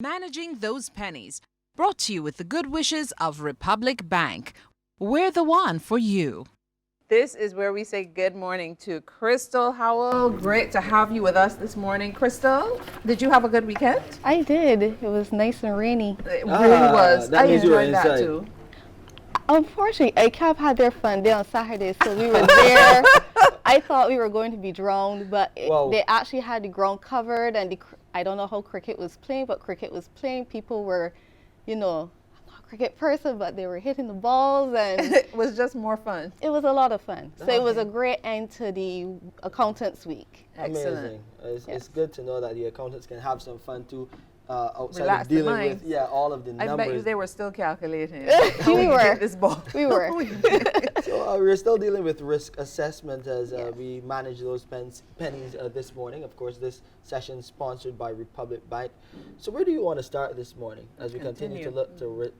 Managing Those Pennies, brought to you with the good wishes of Republic Bank. We're the one for you. This is where we say good morning to Crystal Howell. Great to have you with us this morning. Crystal, did you have a good weekend? I did. It was nice and rainy. It really was. that I means you were enjoyed that inside. too. Unfortunately, ICAP had their fun day on Saturday, so we were there. I thought we were going to be drowned, but Wow. they actually had the ground covered, and I don't know how cricket was playing, but cricket was playing. People were, I'm not a cricket person, but they were hitting the balls, and It was just more fun. it was a lot of fun. So it was Okay. a great end to the Accountants Week. Excellent. Amazing. It's Yes. good to know that the accountants can have some fun too, outside Relax of the dealing minds. with all of the I numbers. bet you they were still calculating. We we were. get this ball. We were. So we're still dealing with risk assessment as we manage those pennies this morning. Of course, this session sponsored by Republic Bank. So where do you want to start this morning as we continue to Continue. look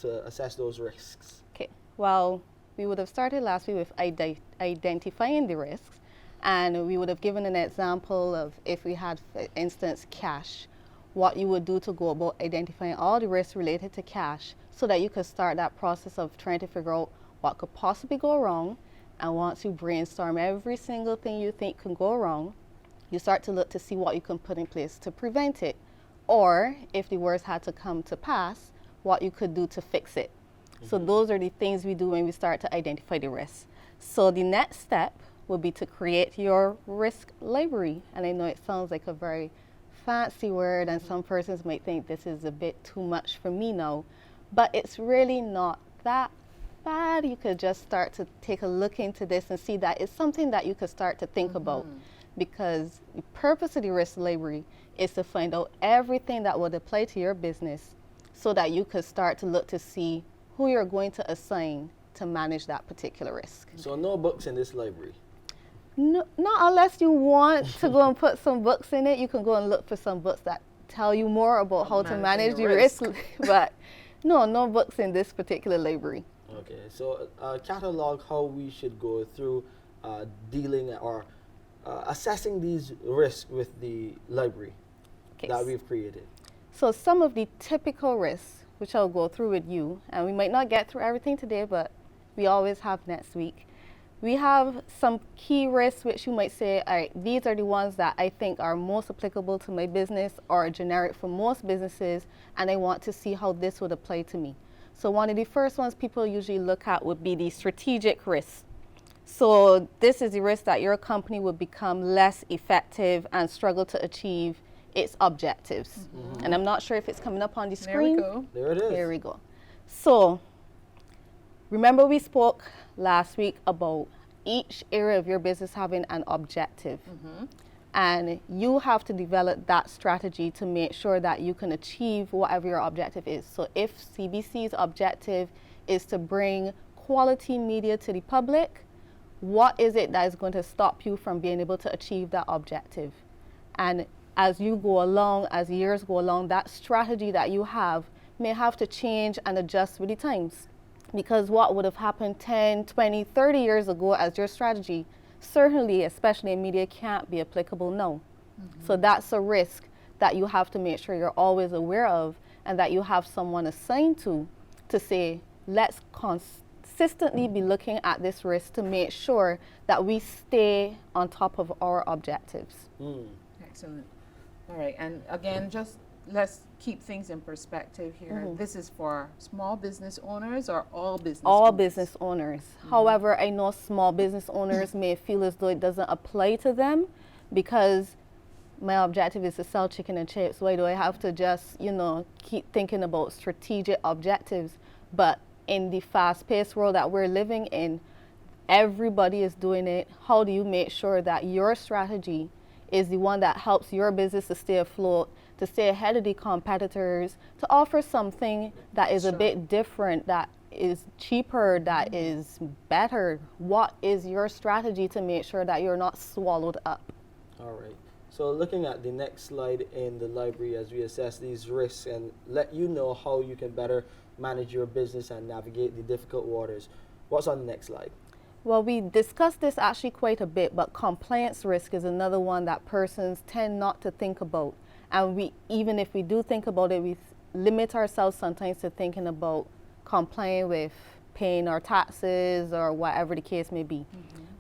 to assess those risks? Okay. Well, we would have started last week with identifying the risks, and we would have given an example of if we had, for instance, cash, what you would do to go about identifying all the risks related to cash so that you could start that process of trying to figure out what could possibly go wrong. And once you brainstorm every single thing you think can go wrong, you start to look to see what you can put in place to prevent it. Or if the worst had to come to pass, what you could do to fix it. So those are the things we do when we start to identify the risks. So the next step would be to create your risk library. And I know it sounds like a very fancy word, and some persons might think this is a bit too much for me now, but it's really not that bad. You could just start to take a look into this and see that it's something that you could start to think about, because the purpose of the risk library is to find out everything that would apply to your business so that you could start to look to see who you're going to assign to manage that particular risk. So no books in this library. No, not unless you want to go and put some books in it. You can go and look for some books that tell you more about how to manage Managing the the risk. But no books in this particular library. Okay, so catalog how we should go through dealing or assessing these risks with the library Okay. that we've created. So some of the typical risks, which I'll go through with you, and we might not get through everything today, but we always have next week. We have some key risks which you might say, all right, these are the ones that I think are most applicable to my business or generic for most businesses, and I want to see how this would apply to me. So one of the first ones people usually look at would be the strategic risk. So this is the risk that your company would become less effective and struggle to achieve its objectives. And I'm not sure if it's coming up on the There we screen. go. There it is. Here we go. So remember we spoke last week about each area of your business having an objective. And you have to develop that strategy to make sure that you can achieve whatever your objective is. So if CBC's objective is to bring quality media to the public, what is it that is going to stop you from being able to achieve that objective? And as you go along, as years go along, that strategy that you have may have to change and adjust with the times. Because what would have happened 10, 20, 30 years ago as your strategy, certainly, especially in media, can't be applicable now. So that's a risk that you have to make sure you're always aware of, and that you have someone assigned to say, let's consistently be looking at this risk to make sure that we stay on top of our objectives. Excellent. All right, and again, just let's keep things in perspective here. This is for small business owners or all business All owners? business owners. However, I know small business owners may feel as though it doesn't apply to them because my objective is to sell chicken and chips. Why do I have to just, keep thinking about strategic objectives? But in the fast-paced world that we're living in, everybody is doing it. How do you make sure that your strategy is the one that helps your business to stay afloat, to stay ahead of the competitors, to offer something that is a bit different, that is cheaper, that is better? What is your strategy to make sure that you're not swallowed up? All right. So looking at the next slide in the library as we assess these risks and let you know how you can better manage your business and navigate the difficult waters. What's on the next slide? Well, we discussed this actually quite a bit, but compliance risk is another one that persons tend not to think about. And even if we do think about it, we limit ourselves sometimes to thinking about complying with paying our taxes or whatever the case may be.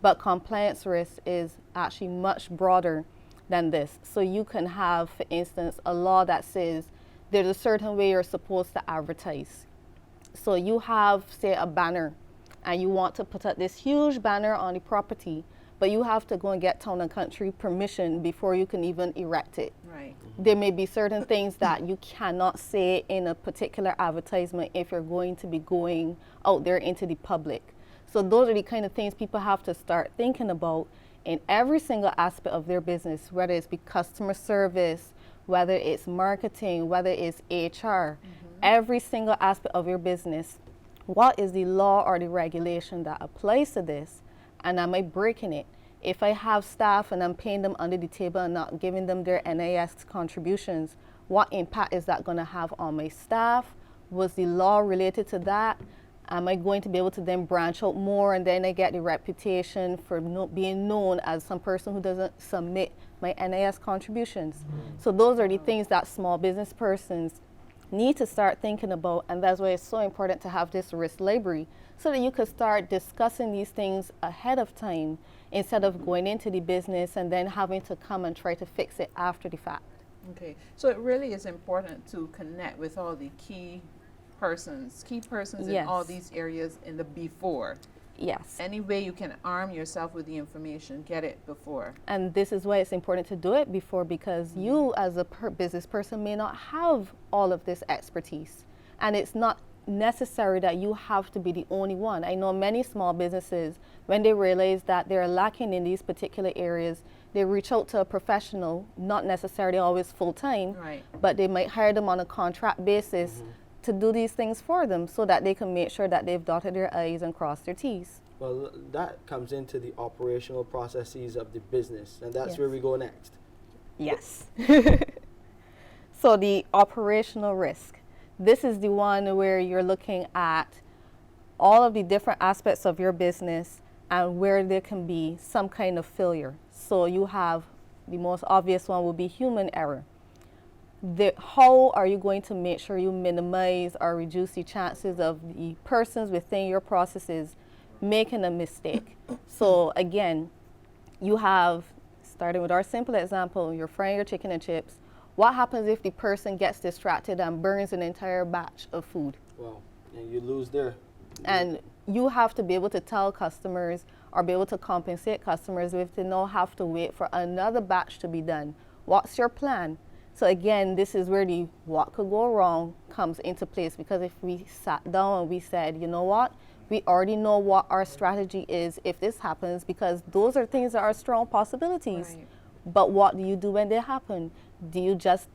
But compliance risk is actually much broader than this. So you can have, for instance, a law that says there's a certain way you're supposed to advertise. So you have, say, a banner, and you want to put up this huge banner on the property, but you have to go and get Town and Country permission before you can even erect it. Right. There may be certain things that you cannot say in a particular advertisement if you're going to be going out there into the public. So those are the kind of things people have to start thinking about in every single aspect of their business, whether it's be customer service, whether it's marketing, whether it's HR, every single aspect of your business. What is the law or the regulation that applies to this? And am I breaking it? If I have staff and I'm paying them under the table and not giving them their NIS contributions, what impact is that going to have on my staff? Was the law related to that? Am I going to be able to then branch out more, and then I get the reputation for being known as some person who doesn't submit my NIS contributions? So those are the things that small business persons need to start thinking about, and that's why it's so important to have this risk library so that you could start discussing these things ahead of time instead of going into the business and then having to come and try to fix it after the fact. Okay, so it really is important to connect with all the key persons in all these areas in the before. Yes. Any way you can arm yourself with the information, get it before. And this is why it's important to do it before, because you as a business person may not have all of this expertise. And it's not necessary that you have to be the only one. I know many small businesses, when they realize that they're lacking in these particular areas, they reach out to a professional, not necessarily always full-time, Right. but they might hire them on a contract basis to do these things for them so that they can make sure that they've dotted their I's and crossed their T's. Well, that comes into the operational processes of the business, and that's Yes. where we go next. Yes. So the operational risk. This is the one where you're looking at all of the different aspects of your business and where there can be some kind of failure. So you have the most obvious one will be human error. How are you going to make sure you minimize or reduce the chances of the persons within your processes making a mistake? So again, you have, starting with our simple example, you're frying your chicken and chips. What happens if the person gets distracted and burns an entire batch of food? Wow, and you lose there. And you have to be able to tell customers or be able to compensate customers if they don't have to wait for another batch to be done. What's your plan? So again, this is where the what could go wrong comes into place, because if we sat down and we said, you know what, we already know what our strategy is if this happens, because those are things that are strong possibilities. Right. But what do you do when they happen? Do you just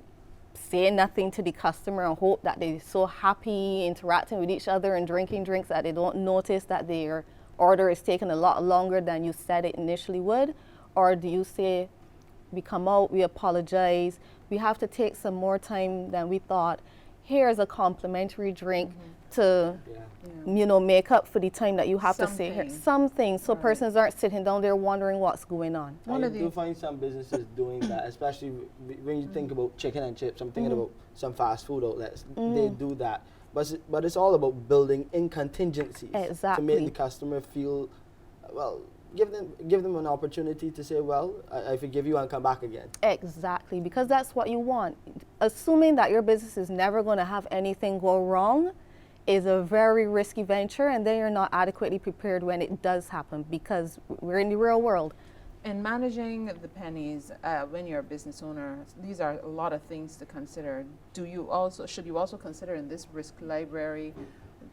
say nothing to the customer and hope that they're so happy interacting with each other and drinking drinks that they don't notice that their order is taking a lot longer than you said it initially would? Or do you say, we come out, we apologize, we have to take some more time than we thought, here's a complimentary drink to make up for the time that you have to stay here. Something, so persons aren't sitting down there wondering what's going on. I do find some businesses doing that, especially when you think about chicken and chips. I'm thinking about some fast food outlets. They do that. But it's all about building in contingencies to make the customer feel, well, give them an opportunity to say, well, I forgive you and come back again. Exactly, because that's what you want. Assuming that your business is never going to have anything go wrong is a very risky venture, and then you're not adequately prepared when it does happen, because we're in the real world. In managing the pennies, when you're a business owner, these are a lot of things to consider. Should you also consider in this risk library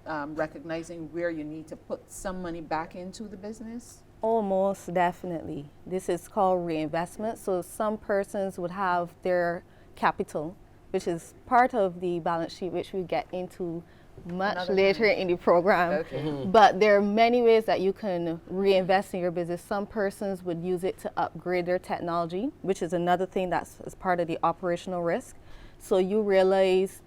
recognizing where you need to put some money back into the business? Oh, most definitely. This is called reinvestment. So some persons would have their capital, which is part of the balance sheet, which we get into much later in the program. Okay. But there are many ways that you can reinvest in your business. Some persons would use it to upgrade their technology, which is another thing that's as part of the operational risk. So you realize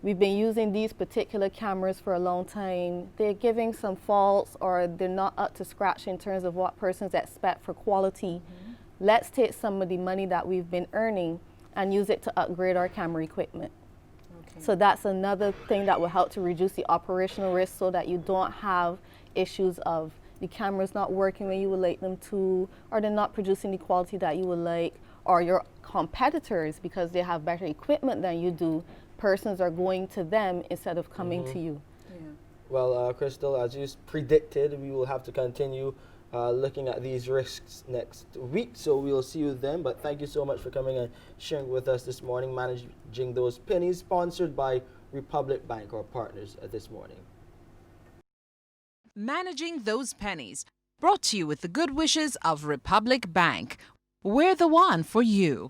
we've been using these particular cameras for a long time. They're giving some faults, or they're not up to scratch in terms of what persons expect for quality. Let's take some of the money that we've been earning and use it to upgrade our camera equipment. Okay. So that's another thing that will help to reduce the operational risk so that you don't have issues of the cameras not working when you would like them to, or they're not producing the quality that you would like, or your competitors, because they have better equipment than you do, persons are going to them instead of coming to you. Yeah. Well, Crystal, as you predicted, we will have to continue looking at these risks next week, so we'll see you then. But thank you so much for coming and sharing with us this morning, managing those pennies, sponsored by Republic Bank, our partners this morning. Managing Those Pennies, brought to you with the good wishes of Republic Bank. We're the one for you.